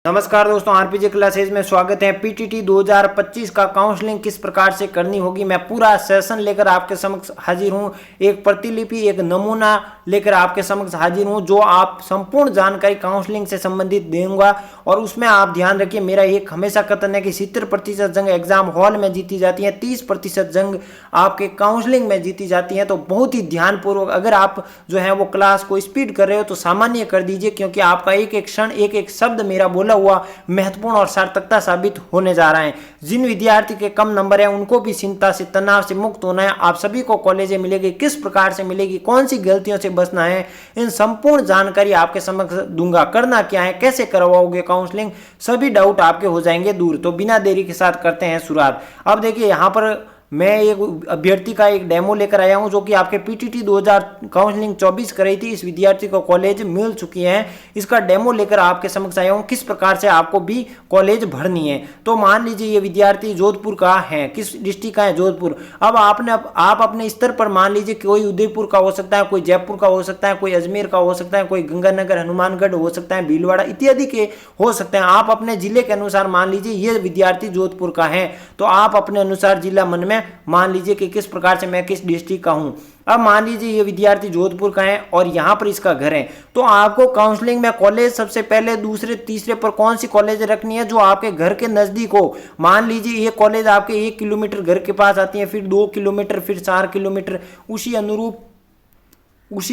नमस्कार दोस्तों, आरपीजे क्लासेज में स्वागत है। पीटीटी 2025 का काउंसलिंग किस प्रकार से करनी होगी, मैं पूरा सेशन लेकर आपके समक्ष हाजिर हूं। एक प्रतिलिपि, एक नमूना लेकर आपके समक्ष हाजिर हूं, जो आप संपूर्ण जानकारी काउंसलिंग से संबंधित दूंगा। और उसमें आप ध्यान रखिए, मेरा एक हमेशा कथन है कि 70% जंग एग्जाम हॉल में जीती जाती है, 30% जंग आपके काउंसलिंग में जीती जाती है। तो बहुत ही ध्यानपूर्वक अगर आप जो है वो क्लास को स्पीड कर रहे हो तो सामान्य कर दीजिए, क्योंकि आपका एक एक क्षण, एक एक शब्द मेरा बोला हुआ महत्वपूर्ण और सार्थकता साबित होने जा रहा है। जिन विद्यार्थी के कम नंबर है उनको भी चिंता से, तनाव से मुक्त होना है। आप सभी को कॉलेज मिलेगी, किस प्रकार से मिलेगी, कौन सी गलतियों से बचना है, इन संपूर्ण जानकारी आपके समक्ष दूंगा। करना क्या है, कैसे करवाओगे काउंसलिंग, सभी डाउट आपके हो जाएंगे दूर। तो बिना देरी के साथ करते हैं शुरुआत। अब देखिए, यहाँ पर मैं एक अभ्यर्थी का एक डेमो लेकर आया हूं, जो कि आपके पीटीटी 2000 काउंसलिंग 24 कराई थी। इस विद्यार्थी को कॉलेज मिल चुकी है, इसका डेमो लेकर आपके समक्ष आया हूं, किस प्रकार से आपको भी कॉलेज भरनी है। तो मान लीजिए ये विद्यार्थी जोधपुर का है, किस डिस्ट्रिक्ट का है, जोधपुर। अब आप अपने स्तर पर मान लीजिए कोई उदयपुर का हो सकता है, कोई जयपुर का हो सकता है, कोई अजमेर का हो सकता है, कोई गंगानगर, हनुमानगढ़ हो सकता है, भीलवाड़ा इत्यादि के हो सकते हैं। आप अपने जिले के अनुसार मान लीजिए ये विद्यार्थी जोधपुर का है, तो आप अपने अनुसार जिला मन में मान लीजिए कि किस प्रकार से मैं किस डिस्ट्रिक्ट का हूं। अब मान लीजिए ये विद्यार्थी जोधपुर का है और यहां पर इसका घर है। तो आपको काउंसलिंग में कॉलेज सबसे पहले दूसरे तीसरे पर कौन सी कॉलेज रखनी है, जो आपके घर के नजदीक हो। मान लीजिए ये कॉलेज आपके 1 किलोमीटर घर के पास आती है, फिर 2 किलोमीटर, फिर 4 किलोमीटर, उसी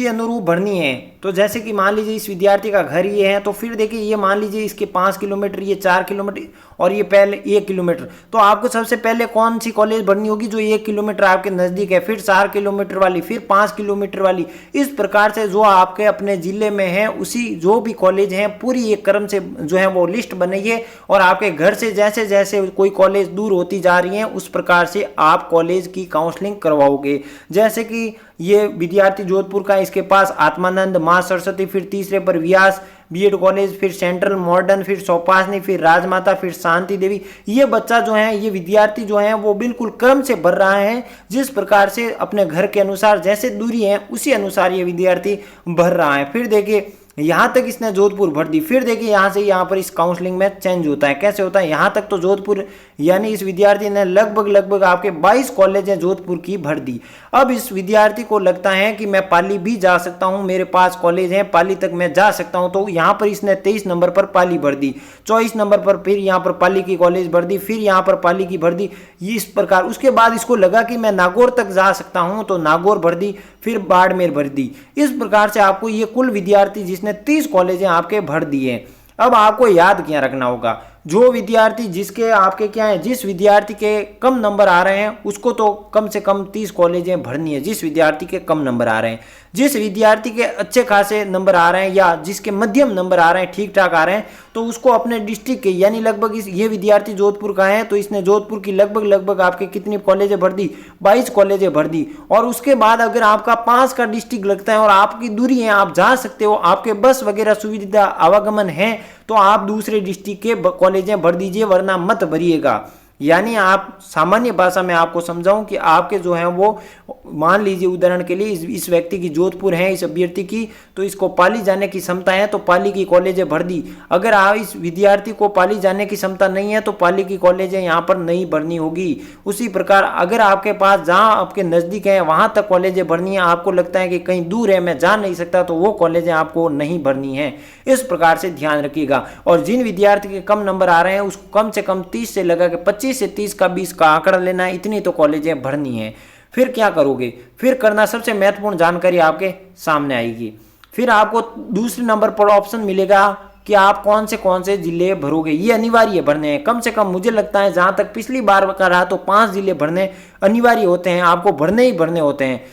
अनुरूप भरनी है। तो जैसे कि मान लीजिए इस विद्यार्थी का घर ये है, तो फिर देखिए ये मान लीजिए इसके 5 किलोमीटर, ये 4 किलोमीटर और ये पहले 1 किलोमीटर। तो आपको सबसे पहले कौन सी कॉलेज भरनी होगी, जो 1 किलोमीटर आपके नज़दीक है, फिर 4 किलोमीटर वाली, फिर 5 किलोमीटर वाली। इस प्रकार से जो आपके अपने ज़िले में है, उसी जो भी कॉलेज हैं पूरी एक क्रम से जो है वो लिस्ट बनाइए। और आपके घर से जैसे जैसे कोई कॉलेज दूर होती जा रही है, उस प्रकार से आप कॉलेज की काउंसलिंग करवाओगे। जैसे कि ये विद्यार्थी जोधपुर का, इसके पास आत्मानंद, माँ सरस्वती, फिर तीसरे पर व्यास बीएड कॉलेज, फिर सेंट्रल मॉडर्न, फिर सोपासनी, फिर राजमाता, फिर शांति देवी। ये बच्चा जो है, ये विद्यार्थी जो है वो बिल्कुल क्रम से भर रहा है, जिस प्रकार से अपने घर के अनुसार जैसे दूरी है उसी अनुसार ये विद्यार्थी भर रहा है। फिर देखिए यहाँ तक इसने जोधपुर भर दी। फिर देखिए यहाँ से यहाँ पर इस काउंसलिंग में चेंज होता है। कैसे होता है, यहाँ तक तो जोधपुर, यानी इस विद्यार्थी ने लगभग आपके 22 कॉलेजें जोधपुर की भर दी। अब इस विद्यार्थी को लगता है कि मैं पाली भी जा सकता हूँ, मेरे पास कॉलेज है, पाली तक मैं जा सकता हूँ। तो यहाँ पर इसने 23 नंबर पर पाली भर दी, 24 नंबर पर फिर यहाँ पर पाली की कॉलेज भर दी, फिर यहाँ पर पाली की भर दी, इस प्रकार। उसके बाद इसको लगा कि मैं नागौर तक जा सकता हूँ, तो नागौर भर दी, फिर बाड़मेर भर दी। इस प्रकार से आपको ये कुल विद्यार्थी जिसने 30 कॉलेजें आपके भर दिए। अब आपको याद क्या रखना होगा, जो विद्यार्थी जिसके आपके क्या है, जिस विद्यार्थी के कम नंबर आ रहे हैं उसको तो कम से कम 30 कॉलेजें भरनी है। जिस विद्यार्थी के कम नंबर आ रहे हैं, जिस विद्यार्थी के अच्छे खासे नंबर आ रहे हैं या जिसके मध्यम नंबर आ रहे हैं, ठीक ठाक आ रहे हैं, तो उसको अपने डिस्ट्रिक्ट के, यानी लगभग ये विद्यार्थी जोधपुर का है, तो इसने जोधपुर की लगभग आपके कितनी कॉलेजें भर दी, 22 कॉलेजें भर दी। और उसके बाद अगर आपका पास का डिस्ट्रिक्ट लगता है और आपकी दूरी है, आप जा सकते हो, आपके बस वगैरह सुविधा आवागमन है, तो आप दूसरे डिस्ट्रिक्ट के कॉलेजें भर दीजिए, वरना मत भरिएगा। यानी आप सामान्य भाषा में आपको समझाऊं कि आपके जो है वो, मान लीजिए उदाहरण के लिए इस व्यक्ति की जोधपुर है, इस अभ्यर्थी की, तो इसको पाली जाने की क्षमता है, तो पाली की कॉलेजें भर दी। अगर आप इस विद्यार्थी को पाली जाने की क्षमता नहीं है, तो पाली की कॉलेजें यहाँ पर नहीं भरनी होगी। उसी प्रकार अगर आपके पास जहाँ आपके नज़दीक है वहाँ तक कॉलेजें भरनी है, आपको लगता है कि कहीं दूर है, मैं जा नहीं सकता, तो वो कॉलेजें आपको नहीं भरनी है। इस प्रकार से ध्यान रखिएगा। और जिन विद्यार्थी के कम नंबर आ रहे हैं उसको कम से कम 30 से लगा के 25 से 30 का 20 का आंकड़ा लेना है, इतनी तो कॉलेजें भरनी है। फिर क्या करोगे, फिर करना, सबसे महत्वपूर्ण जानकारी आपके सामने आएगी। फिर आपको दूसरे नंबर पर ऑप्शन मिलेगा कि आप कौन से जिले भरोगे। ये अनिवार्य भरने हैं, कम से कम मुझे लगता है, जहां तक पिछली बार का रहा, तो 5 जिले भरने अनिवार्य होते हैं, आपको भरने ही भरने होते हैं।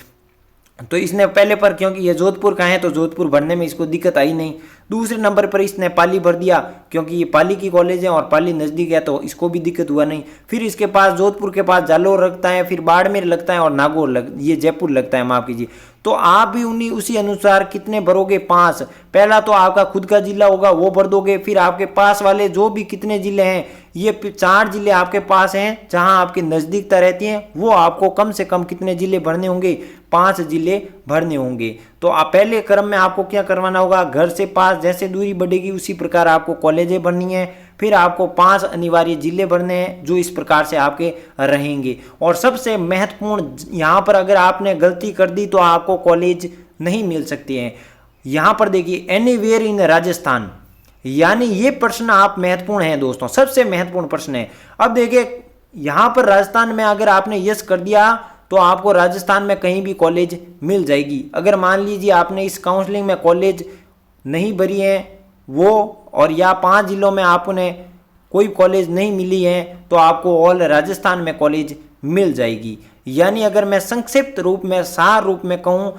तो इसने पहले पर, क्योंकि ये जोधपुर का है तो जोधपुर भरने में इसको दिक्कत आई नहीं। दूसरे नंबर पर इसने पाली भर दिया, क्योंकि ये पाली की कॉलेज है और पाली नज़दीक है, तो इसको भी दिक्कत हुआ नहीं। फिर इसके पास जोधपुर के पास जालोर लगता है, फिर बाड़मेर लगता है और नागौर ये जयपुर लगता है, माफ़ कीजिए। तो आप भी उसी अनुसार कितने भरोगे, 5। पहला तो आपका खुद का जिला होगा, वो भर दोगे। फिर आपके पास वाले जो भी कितने जिले हैं, ये 4 जिले आपके पास हैं जहां आपकी नज़दीकता रहती है, वो आपको कम से कम कितने जिले भरने होंगे, 5 जिले भरने होंगे। तो आप पहले क्रम में आपको क्या करवाना होगा, घर से पास जैसे दूरी बढ़ेगी उसी प्रकार आपको कॉलेजें भरनी है। फिर आपको 5 अनिवार्य जिले भरने हैं जो इस प्रकार से आपके रहेंगे। और सबसे महत्वपूर्ण यहाँ पर अगर आपने गलती कर दी तो आपको कॉलेज नहीं मिल सकते हैं। यहाँ पर देखिए एनीवेयर इन राजस्थान, यानी ये प्रश्न आप महत्वपूर्ण है दोस्तों, सबसे महत्वपूर्ण प्रश्न है। अब देखिए यहाँ पर राजस्थान में अगर आपने यस कर दिया तो आपको राजस्थान में कहीं भी कॉलेज मिल जाएगी। अगर मान लीजिए आपने इस काउंसलिंग में कॉलेज नहीं भरी है वो, और या 5 जिलों में आपने कोई कॉलेज नहीं मिली है तो आपको ऑल राजस्थान में कॉलेज मिल जाएगी। यानी अगर मैं संक्षिप्त रूप में सार रूप में कहूँ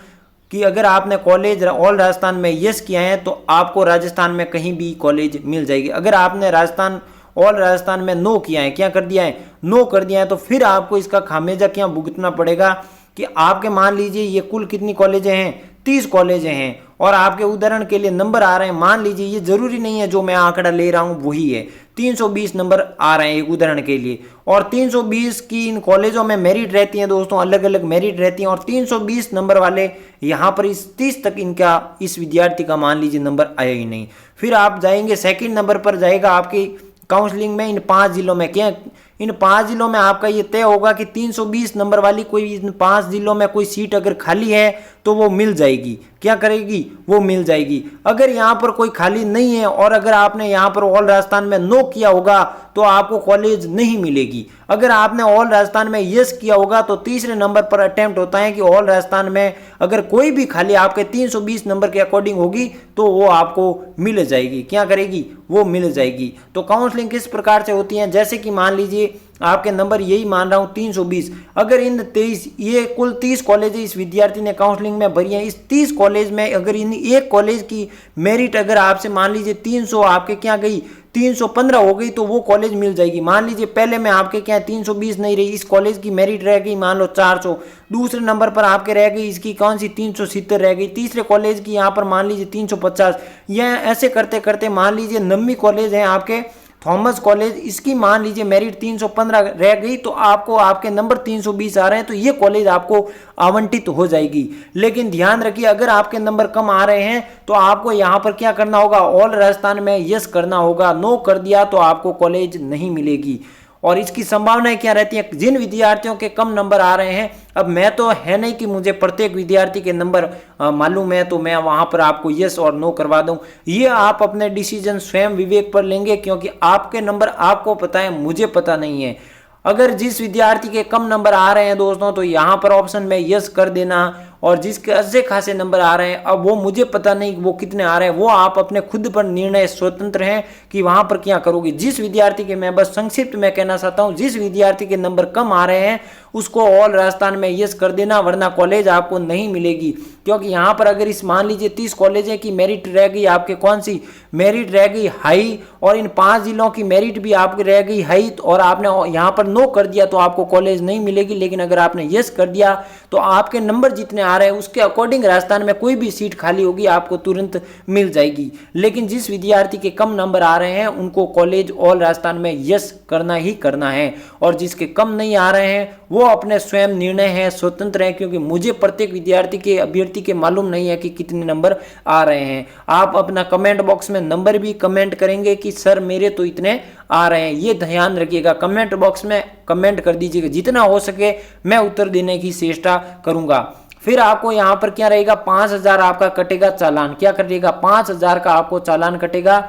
कि अगर आपने कॉलेज ऑल राजस्थान में यस किया है तो आपको राजस्थान में कहीं भी कॉलेज मिल जाएगी। अगर आपने राजस्थान ऑल राजस्थान में नो किया है, क्या कर दिया है, नो कर दिया है, तो फिर आपको इसका खामियाजा क्या भुगतना पड़ेगा कि आपके मान लीजिए ये कुल कितनी कॉलेजें हैं, 30 कॉलेजें हैं, और आपके उदाहरण के लिए नंबर आ रहे हैं, मान लीजिए ये जरूरी नहीं है जो मैं आंकड़ा ले रहा हूँ वही है, 320 नंबर आ रहे हैं एक उदाहरण के लिए, और 320 की इन कॉलेजों में मेरिट रहती है दोस्तों, अलग अलग मेरिट रहती है, और 320 नंबर वाले यहाँ पर इस 30 तक इनका इस विद्यार्थी का मान लीजिए नंबर आया ही नहीं। फिर आप जाएंगे सेकंड नंबर पर जाएगा आपकी काउंसलिंग में इन 5 जिलों में, क्या इन 5 जिलों में आपका ये तय होगा कि 320 नंबर वाली कोई इन 5 जिलों में कोई सीट अगर खाली है तो वो मिल जाएगी, क्या करेगी, वो मिल जाएगी। अगर यहाँ पर कोई खाली नहीं है और अगर आपने यहाँ पर ऑल राजस्थान में नो किया होगा तो आपको कॉलेज नहीं मिलेगी। अगर आपने ऑल राजस्थान में यस किया होगा तो तीसरे नंबर पर अटेम्प्ट होता है कि ऑल राजस्थान में अगर कोई भी खाली आपके 320 नंबर के अकॉर्डिंग होगी तो वो आपको मिल जाएगी, क्या करेगी, वो मिल जाएगी। तो काउंसलिंग किस प्रकार से होती है, जैसे कि मान लीजिए आपके नंबर यही मान रहा हूँ 320, अगर इन 23 ये कुल 30 कॉलेज इस विद्यार्थी ने काउंसलिंग में भरी है, इस 30 कॉलेज में अगर इन एक कॉलेज की मेरिट अगर आपसे मान लीजिए 300 आपके क्या गई 315 हो गई तो वो कॉलेज मिल जाएगी। मान लीजिए पहले में आपके क्या 320 नहीं रही, इस कॉलेज की मेरिट रह गई मान लो 400, दूसरे नंबर पर आपके रह गई इसकी कौन सी 370 रह गई, तीसरे कॉलेज की यहाँ पर मान लीजिए 350, यह ऐसे करते करते मान लीजिए 90 कॉलेज हैं आपके थॉमस कॉलेज, इसकी मान लीजिए मेरिट 315 रह गई तो आपको आपके नंबर 320 आ रहे हैं तो ये कॉलेज आपको आवंटित हो जाएगी। लेकिन ध्यान रखिए अगर आपके नंबर कम आ रहे हैं तो आपको यहाँ पर क्या करना होगा, ऑल राजस्थान में यस करना होगा, नो कर दिया तो आपको कॉलेज नहीं मिलेगी। और इसकी संभावनाएं क्या रहती हैं, जिन विद्यार्थियों के कम नंबर आ रहे हैं, अब मैं तो है नहीं कि मुझे प्रत्येक विद्यार्थी के नंबर मालूम है तो मैं वहां पर आपको यस और नो करवा दूं, ये आप अपने डिसीजन स्वयं विवेक पर लेंगे क्योंकि आपके नंबर आपको पता है, मुझे पता नहीं है। अगर जिस विद्यार्थी के कम नंबर आ रहे हैं दोस्तों तो यहाँ पर ऑप्शन में यस कर देना, और जिसके अच्छे खासे नंबर आ रहे हैं अब वो मुझे पता नहीं वो कितने आ रहे हैं, वो आप अपने खुद पर निर्णय स्वतंत्र हैं कि वहां पर क्या करोगे। जिस विद्यार्थी के, मैं बस संक्षिप्त में कहना चाहता हूं, जिस विद्यार्थी के नंबर कम आ रहे हैं उसको ऑल राजस्थान में यस कर देना, वरना कॉलेज आपको नहीं मिलेगी। क्योंकि यहाँ पर अगर इस मान लीजिए 30 कॉलेज है की मेरिट रह गई आपके कौन सी मेरिट रह गई हाई, और इन 5 जिलों की मेरिट भी आपकी रह गई हाई, और आपने यहाँ पर नो कर दिया तो आपको कॉलेज नहीं मिलेगी। लेकिन अगर आपने यस कर दिया तो आपके नंबर जितने आ रहे हैं उसके अकॉर्डिंग राजस्थान में कोई भी सीट खाली होगी आपको तुरंत मिल जाएगी। लेकिन जिस विद्यार्थी के कम नंबर आ रहे हैं उनको कॉलेज ऑल राजस्थान में यस करना ही करना है, और जिसके कम नहीं आ रहे हैं वो अपने स्वयं निर्णय है, स्वतंत्र है, क्योंकि मुझे प्रत्येक विद्यार्थी के अभ्यर्थी के मालूम नहीं है कि कितने नंबर आ रहे हैं। आप अपना कमेंट बॉक्स में नंबर भी कमेंट करेंगे कि सर मेरे तो इतने आ रहे हैं, ये ध्यान रखिएगा, कमेंट बॉक्स में कमेंट कर दीजिएगा, जितना हो सके मैं उत्तर देने की चेष्टा करूंगा। फिर आपको यहाँ पर क्या रहेगा, 5000 आपका कटेगा चालान, क्या कटेगा 5000 का आपको चालान कटेगा।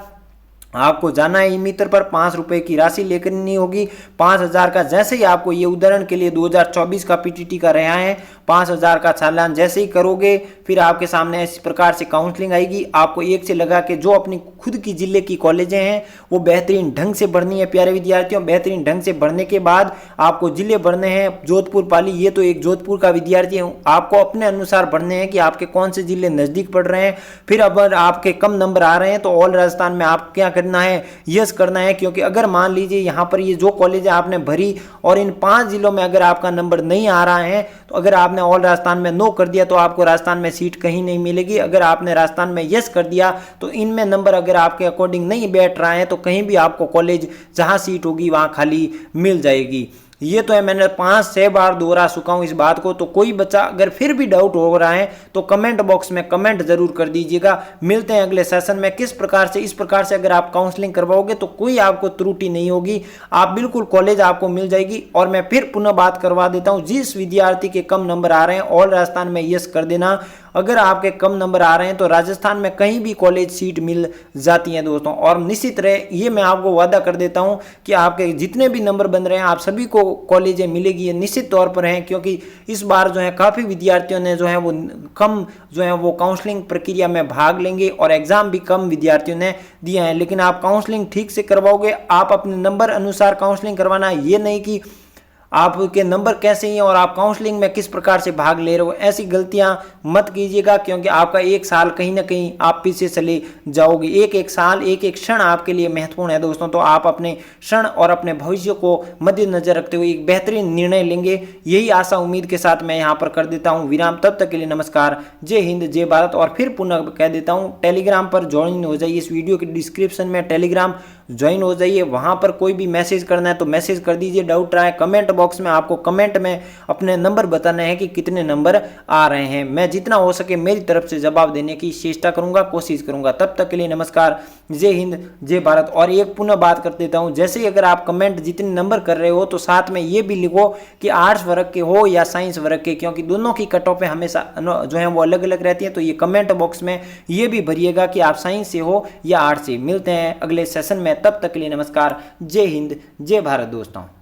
आपको जाना है ई मित्र पर, 5 रुपए की राशि लेकर नहीं होगी, 5000 का जैसे ही आपको ये उदाहरण के लिए 2024 का पीटीटी का रहा है, 5000 का चालान जैसे ही करोगे फिर आपके सामने इस प्रकार से काउंसलिंग आएगी। आपको एक से लगा के जो अपनी खुद की जिले की कॉलेजें हैं वो बेहतरीन ढंग से भरनी है प्यारे विद्यार्थियों। बेहतरीन ढंग से भरने के बाद आपको जिले भरने हैं, जोधपुर पाली, ये तो एक जोधपुर का विद्यार्थी है, आपको अपने अनुसार भरने हैं कि आपके कौन से जिले नजदीक पड़ रहे हैं। फिर अगर आपके कम नंबर आ रहे हैं तो ऑल राजस्थान में आप क्या करना है, यस करना है, क्योंकि अगर मान लीजिए यहाँ पर ये जो कॉलेज आपने भरी और इन 5 जिलों में अगर आपका नंबर नहीं आ रहा है तो अगर आपने ऑल राजस्थान में नो कर दिया तो आपको राजस्थान में सीट कहीं नहीं मिलेगी। अगर आपने राजस्थान में यस कर दिया तो इनमें नंबर अगर आपके अकॉर्डिंग नहीं बैठ रहा है तो कहीं भी आपको कॉलेज जहां सीट होगी वहां खाली मिल जाएगी। ये तो है, मैंने 5-6 बार दोहरा चुका हूं इस बात को। तो कोई बच्चा अगर फिर भी डाउट हो रहा है तो कमेंट बॉक्स में कमेंट जरूर कर दीजिएगा। मिलते हैं अगले सेशन में। किस प्रकार से, इस प्रकार से अगर आप काउंसलिंग करवाओगे तो कोई आपको त्रुटि नहीं होगी, आप बिल्कुल कॉलेज आपको मिल जाएगी। और मैं फिर पुनः बात करवा देता हूं, जिस विद्यार्थी के कम नंबर आ रहे हैं ऑल राजस्थान में यस कर देना। अगर आपके कम नंबर आ रहे हैं तो राजस्थान में कहीं भी कॉलेज सीट मिल जाती है दोस्तों। और निश्चित रहे, ये मैं आपको वादा कर देता हूं कि आपके जितने भी नंबर बन रहे हैं आप सभी को कॉलेजें मिलेगी, ये निश्चित तौर पर हैं। क्योंकि इस बार जो है काफ़ी विद्यार्थियों ने जो है वो कम जो है वो काउंसलिंग प्रक्रिया में भाग लेंगे और एग्जाम भी कम विद्यार्थियों ने दिया है। लेकिन आप काउंसलिंग ठीक से करवाओगे, आप अपने नंबर अनुसार काउंसलिंग करवाना, ये नहीं कि आपके नंबर कैसे हैं और आप काउंसलिंग में किस प्रकार से भाग ले रहे हो, ऐसी गलतियां मत कीजिएगा। क्योंकि आपका एक साल कहीं ना कहीं आप पीछे चले जाओगे। एक साल, एक क्षण आपके लिए महत्वपूर्ण है दोस्तों। तो आप अपने क्षण और अपने भविष्य को मद्देनजर रखते हुए एक बेहतरीन निर्णय लेंगे, यही आशा उम्मीद के साथ मैं यहाँ पर कर देता हूँ विराम। तब तक के लिए नमस्कार, जय हिंद, जय भारत। और फिर पुनः कह देता हूँ, टेलीग्राम पर ज्वाइन हो जाइए। इस वीडियो के डिस्क्रिप्शन में टेलीग्राम ज्वाइन हो जाइए। वहां पर कोई भी मैसेज करना है तो मैसेज कर दीजिए, डाउट रहा है कमेंट बॉक्स में आपको कमेंट में अपने नंबर बताना है कि कितने नंबर आ रहे हैं। मैं जितना हो सके मेरी तरफ से जवाब देने की चेष्टा करूंगा, कोशिश करूंगा। तब तक के लिए नमस्कार, जय हिंद, जय भारत। और एक पुनः बात कर देता हूं, जैसे ही अगर आप कमेंट जितने नंबर कर रहे हो तो साथ में ये भी लिखो कि आर्ट्स वर्ग के हो या साइंस वर्ग के, क्योंकि दोनों की कट ऑफ हमेशा जो है वो अलग अलग रहती है। तो ये कमेंट बॉक्स में ये भी भरिएगा कि आप साइंस से हो या आर्ट्स से। मिलते हैं अगले सेशन में, तब तक के लिए नमस्कार, जय हिंद, जय भारत दोस्तों।